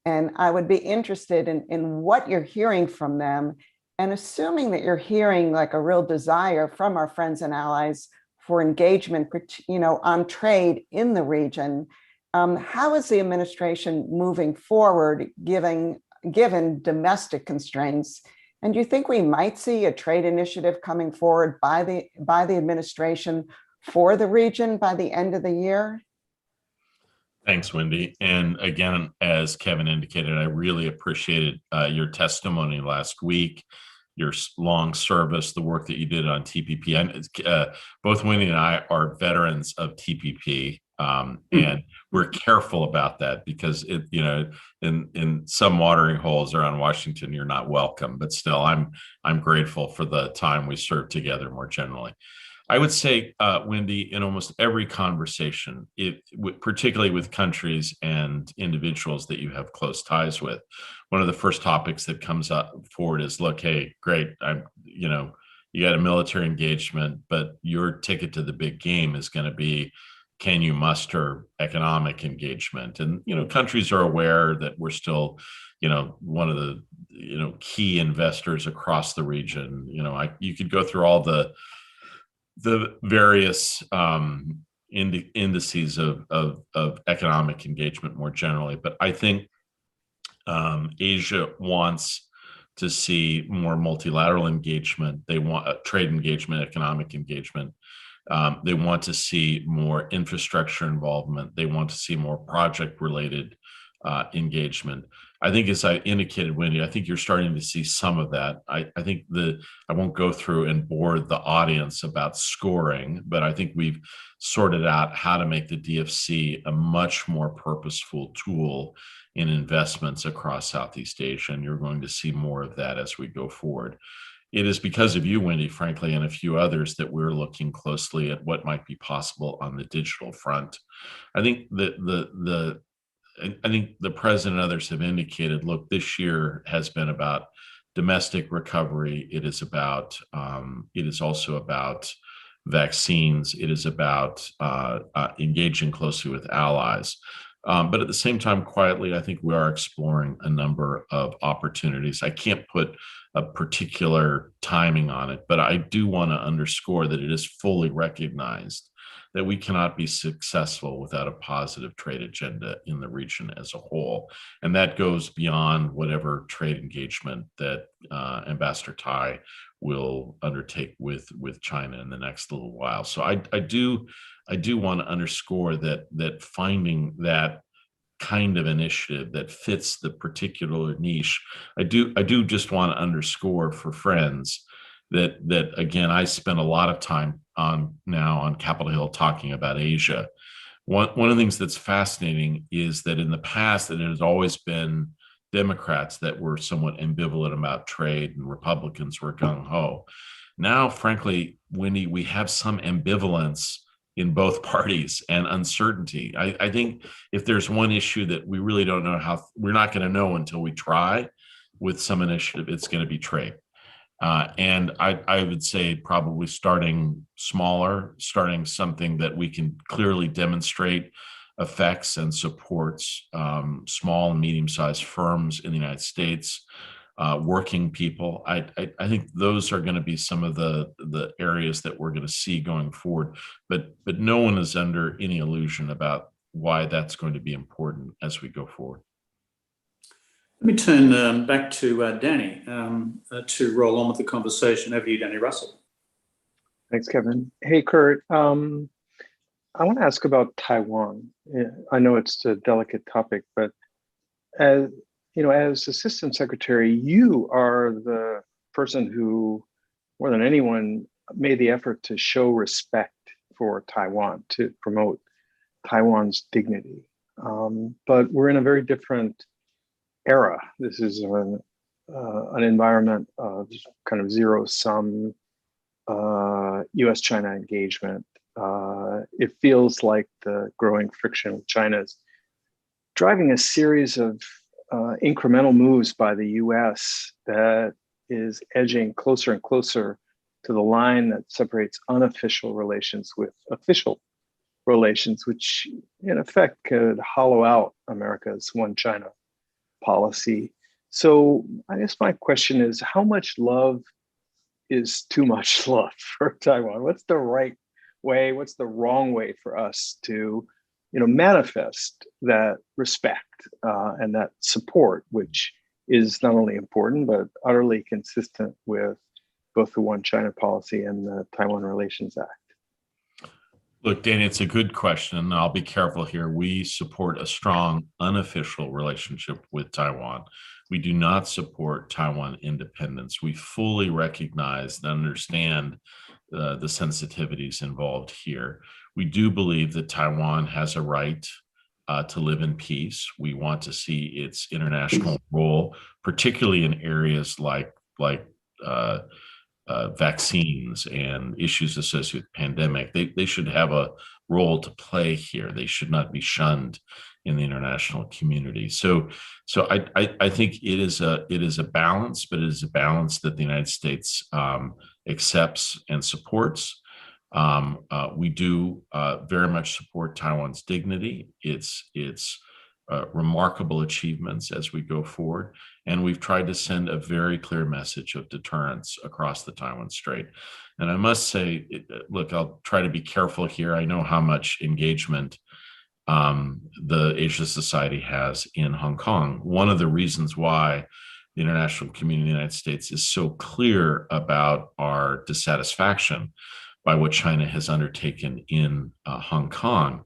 And I would be interested in what you're hearing from them, and assuming that you're hearing like a real desire from our friends and allies for engagement, on trade in the region. How is the administration moving forward, given domestic constraints? And do you think we might see a trade initiative coming forward by the administration for the region by the end of the year? Thanks, Wendy. And again, as Kevin indicated, I really appreciated your testimony last week, your long service, the work that you did on TPP. And both Wendy and I are veterans of TPP, and we're careful about that because in some watering holes around Washington, you're not welcome. But still, I'm grateful for the time we served together more generally. I would say, Wendy, in almost every conversation, particularly with countries and individuals that you have close ties with, one of the first topics that comes up forward is, look, hey, great, you got a military engagement, but your ticket to the big game is going to be, can you muster economic engagement? And, countries are aware that we're still, one of the, key investors across the region. You could go through all the various indices of economic engagement more generally. But I think Asia wants to see more multilateral engagement. They want trade engagement, economic engagement. They want to see more infrastructure involvement. They want to see more project-related engagement. I think, as I indicated, Wendy, I think you're starting to see some of that. I think I won't go through and bore the audience about scoring, but I think we've sorted out how to make the DFC a much more purposeful tool in investments across Southeast Asia, and you're going to see more of that as we go forward. It is because of you, Wendy, frankly, and a few others that we're looking closely at what might be possible on the digital front. I think I think the president and others have indicated, look, this year has been about domestic recovery. It is also about vaccines. It is about engaging closely with allies. But at the same time, quietly, I think we are exploring a number of opportunities. I can't put a particular timing on it, but I do want to underscore that it is fully recognized that we cannot be successful without a positive trade agenda in the region as a whole. And that goes beyond whatever trade engagement that Ambassador Tai will undertake with China in the next little while. So I do want to underscore that finding that kind of initiative that fits the particular niche. I do just want to underscore for friends that again, I spend a lot of time on Capitol Hill talking about Asia. One of the things that's fascinating is that in the past, it has always been Democrats that were somewhat ambivalent about trade and Republicans were gung-ho. Now, frankly, Wendy, we have some ambivalence in both parties and uncertainty. I think if there's one issue that we really don't know we're not going to know until we try with some initiative, it's going to be trade. And I would say probably starting smaller, starting something that we can clearly demonstrate affects and supports small and medium-sized firms in the United States, working people. I think those are going to be some of the areas that we're going to see going forward. But no one is under any illusion about why that's going to be important as we go forward. Let me turn back to Danny to roll on with the conversation. Over to you, Danny Russel. Thanks, Kevin. Hey, Kurt. I want to ask about Taiwan. I know it's a delicate topic, but as as Assistant Secretary, you are the person who, more than anyone, made the effort to show respect for Taiwan, to promote Taiwan's dignity. But we're in a very different era. This is an environment of kind of zero-sum U.S.-China engagement. It feels like the growing friction with China is driving a series of incremental moves by the U.S. that is edging closer and closer to the line that separates unofficial relations with official relations, which in effect could hollow out America's one China policy. So I guess my question is, how much love is too much love for Taiwan? What's the right way? What's the wrong way for us to, manifest that respect and that support, which is not only important but utterly consistent with both the One China policy and the Taiwan Relations Act? Look, Danny, it's a good question, and I'll be careful here. We support a strong, unofficial relationship with Taiwan. We do not support Taiwan independence. We fully recognize and understand the sensitivities involved here. We do believe that Taiwan has a right to live in peace. We want to see its international role, particularly in areas like vaccines and issues associated with pandemic. They should have a role to play here. They should not be shunned in the international community. So I think it is a balance, but it is a balance that the United States accepts and supports. We do very much support Taiwan's dignity, its remarkable achievements as we go forward. And we've tried to send a very clear message of deterrence across the Taiwan Strait. And I must say, look, I'll try to be careful here. I know how much engagement the Asia Society has in Hong Kong. One of the reasons why the international community in the United States is so clear about our dissatisfaction by what China has undertaken in Hong Kong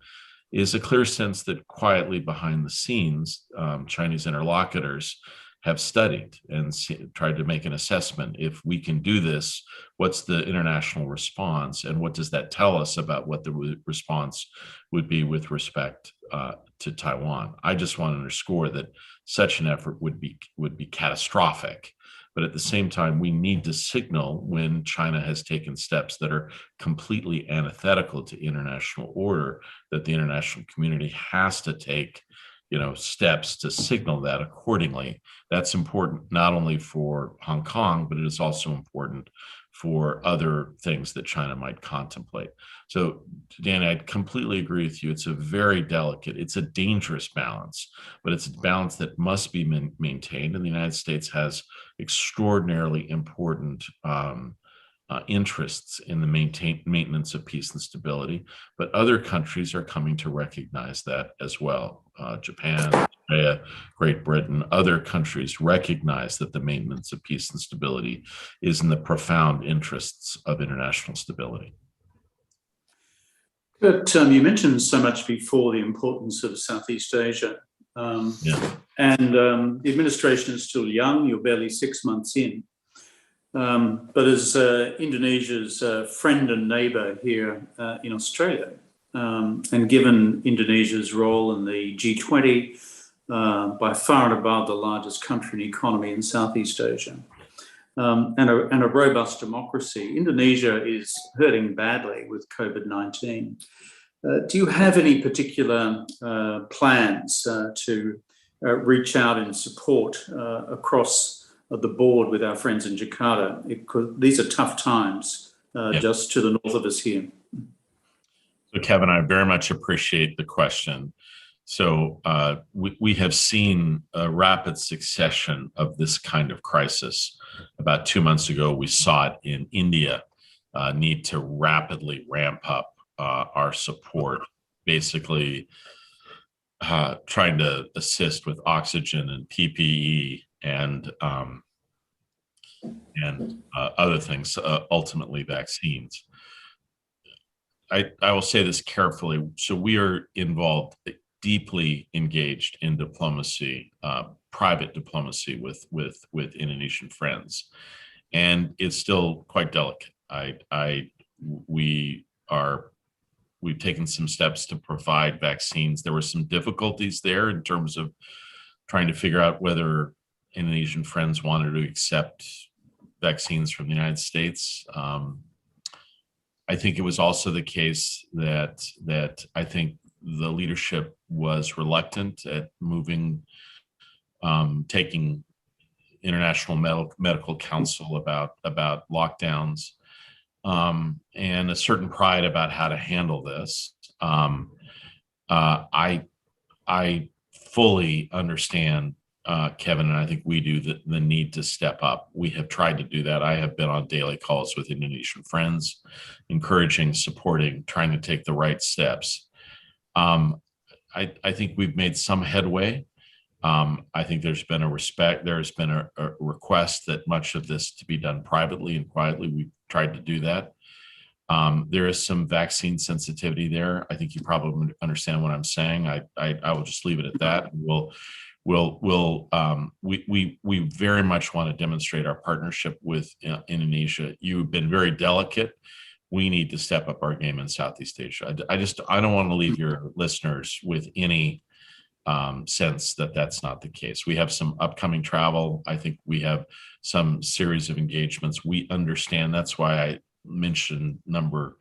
is a clear sense that quietly behind the scenes, Chinese interlocutors have studied and tried to make an assessment. If we can do this, what's the international response, and what does that tell us about what the response would be with respect to Taiwan? I just want to underscore that such an effort would be catastrophic. But at the same time, we need to signal when China has taken steps that are completely antithetical to international order, that the international community has to take, steps to signal that accordingly. That's important not only for Hong Kong, but it is also important for other things that China might contemplate. So, Danny, I completely agree with you. It's a very delicate, it's a dangerous balance, but it's a balance that must be maintained. And the United States has extraordinarily important interests in the maintenance of peace and stability, but other countries are coming to recognize that as well. Japan, Australia, Great Britain, other countries recognize that the maintenance of peace and stability is in the profound interests of international stability. But you mentioned so much before the importance of Southeast Asia. And the administration is still young. You're barely 6 months in. But as Indonesia's friend and neighbour here in Australia, and given Indonesia's role in the G20, by far and above the largest country and economy in Southeast Asia, and a robust democracy, Indonesia is hurting badly with COVID-19. Do you have any particular plans to reach out and support across the board with our friends in Jakarta? These are tough times just to the north of us here. So, Kevin, I very much appreciate the question. So we have seen a rapid succession of this kind of crisis. About 2 months ago, we saw it in India, need to rapidly ramp up our support, basically trying to assist with oxygen and PPE and other things, ultimately vaccines. I will say this carefully. So we are involved, deeply engaged in diplomacy, private diplomacy with Indonesian friends, and it's still quite delicate. We are we've taken some steps to provide vaccines. There were some difficulties there in terms of trying to figure out whether Indonesian friends wanted to accept vaccines from the United States. I think it was also the case that I think the leadership was reluctant at moving, taking international medical counsel about lockdowns, and a certain pride about how to handle this. I fully understand, Kevin, and I think we do, the need to step up. We have tried to do that. I have been on daily calls with Indonesian friends, encouraging, supporting, trying to take the right steps. I think we've made some headway. I think there's been a request that much of this to be done privately and quietly. We've tried to do that. There is some vaccine sensitivity there. I think you probably understand what I'm saying. I will just leave it at that. We very much want to demonstrate our partnership with Indonesia. You've been very delicate. We need to step up our game in Southeast Asia. I don't want to leave your listeners with any sense that that's not the case. We have some upcoming travel. I think we have some series of engagements. We understand. That's why I mentioned number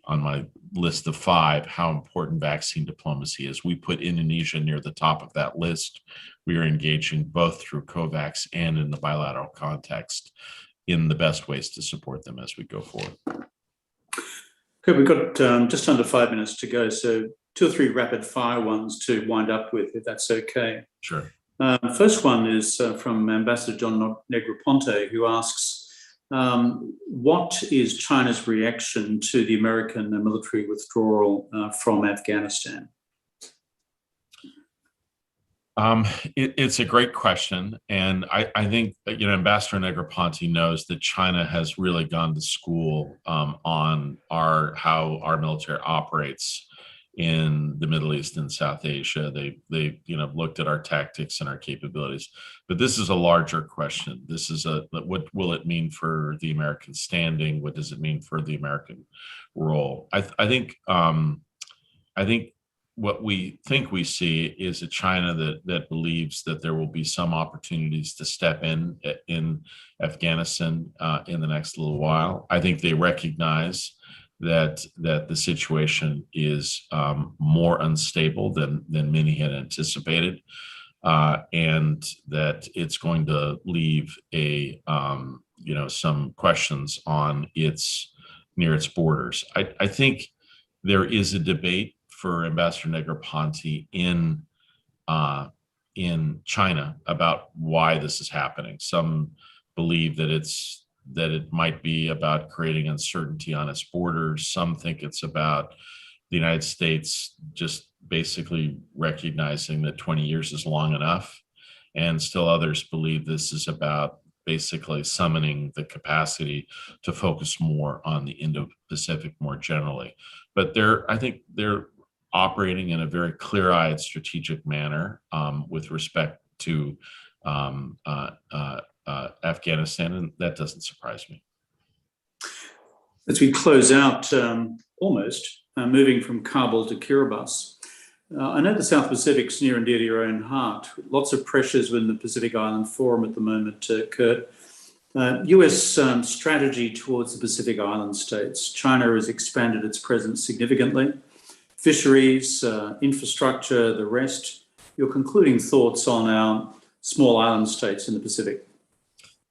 on my list of 5, how important vaccine diplomacy is. We put Indonesia near the top of that list. We are engaging both through COVAX and in the bilateral context in the best ways to support them as we go forward. Okay, we've got just under 5 minutes to go, so 2 or 3 rapid fire ones to wind up with, if that's okay. Sure. First one is from Ambassador John Negroponte, who asks, what is China's reaction to the American military withdrawal from Afghanistan? It's a great question. And I think, Ambassador Negroponte knows that China has really gone to school on how our military operates in the Middle East and South Asia. They looked at our tactics and our capabilities. But this is a larger question. This is what will it mean for the American standing? What does it mean for the American role? I think what we think we see is a China that believes that there will be some opportunities to step in Afghanistan in the next little while. I think they recognize that the situation is more unstable than many had anticipated, and that it's going to leave some questions on near its borders. I think there is a debate for Ambassador Negroponte in China about why this is happening. Some believe that it might be about creating uncertainty on its borders. Some think it's about the United States just basically recognizing that 20 years is long enough. And still others believe this is about basically summoning the capacity to focus more on the Indo-Pacific more generally. But I think they're operating in a very clear-eyed strategic manner with respect to Afghanistan, and that doesn't surprise me. As we close out, moving from Kabul to Kiribati, I know the South Pacific's near and dear to your own heart. Lots of pressures within the Pacific Island Forum at the moment, Kurt. US strategy towards the Pacific Island states. China has expanded its presence significantly. Fisheries, infrastructure, the rest. Your concluding thoughts on our small island states in the Pacific?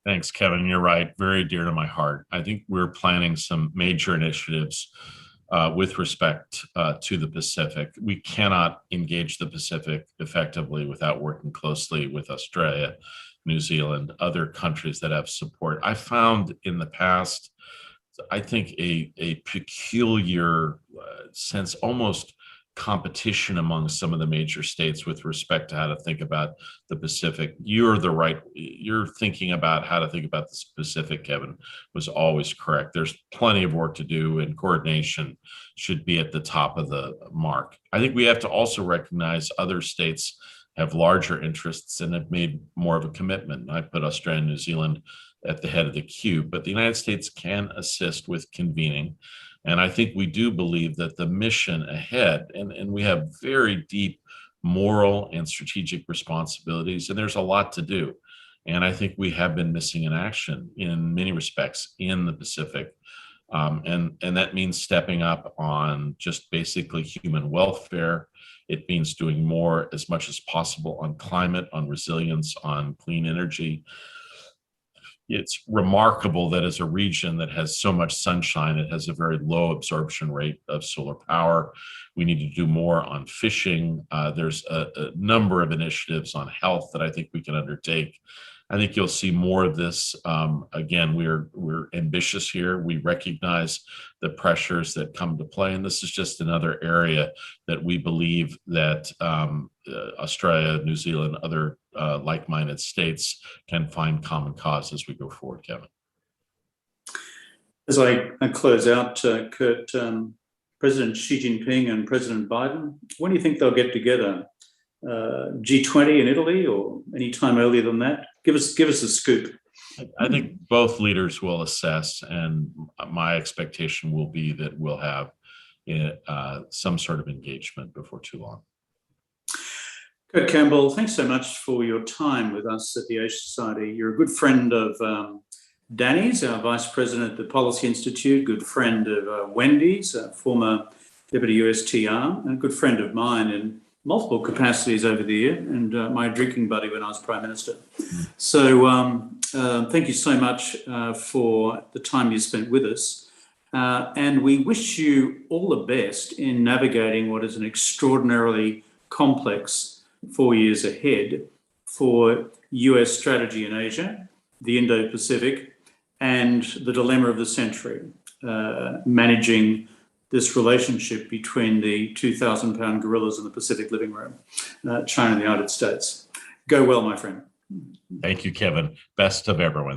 Thanks, Kevin. You're right. Very dear to my heart. I think we're planning some major initiatives with respect to the Pacific. We cannot engage the Pacific effectively without working closely with Australia, New Zealand, other countries that have support. I found in the past, I think, a peculiar sense, almost competition among some of the major states with respect to how to think about the Pacific. You're thinking about how to think about the Pacific, Kevin, was always correct. There's plenty of work to do, and coordination should be at the top of the mark. I think we have to also recognize other states have larger interests and have made more of a commitment. I put Australia and New Zealand at the head of the queue, but the United States can assist with convening. And I think we do believe that the mission ahead, and we have very deep moral and strategic responsibilities, and there's a lot to do. And I think we have been missing in action in many respects in the Pacific. And that means stepping up on just basically human welfare. It means doing more as much as possible on climate, on resilience, on clean energy. It's remarkable that as a region that has so much sunshine, it has a very low absorption rate of solar power. We need to do more on fishing. There's a number of initiatives on health that I think we can undertake. I think you'll see more of this. Again, we're ambitious here. We recognize the pressures that come to play, and this is just another area that we believe that Australia, New Zealand, other like-minded states can find common cause as we go forward, Kevin. As I close out, Kurt, President Xi Jinping and President Biden, when do you think they'll get together? G20 in Italy, or any time earlier than that? Give us a scoop. I think both leaders will assess, and my expectation will be that we'll have some sort of engagement before too long. Kurt Campbell, thanks so much for your time with us at the Asia Society. You're a good friend of Danny's, our Vice President at the Policy Institute, good friend of Wendy's, former Deputy USTR, and a good friend of mine in multiple capacities over the year, and my drinking buddy when I was Prime Minister. So thank you so much for the time you spent with us. And we wish you all the best in navigating what is an extraordinarily complex 4 years ahead for US strategy in Asia, the Indo-Pacific, and the dilemma of the century, managing this relationship between the 2,000-pound gorillas in the Pacific living room, China and the United States. Go well, my friend. Thank you, Kevin. Best of everyone.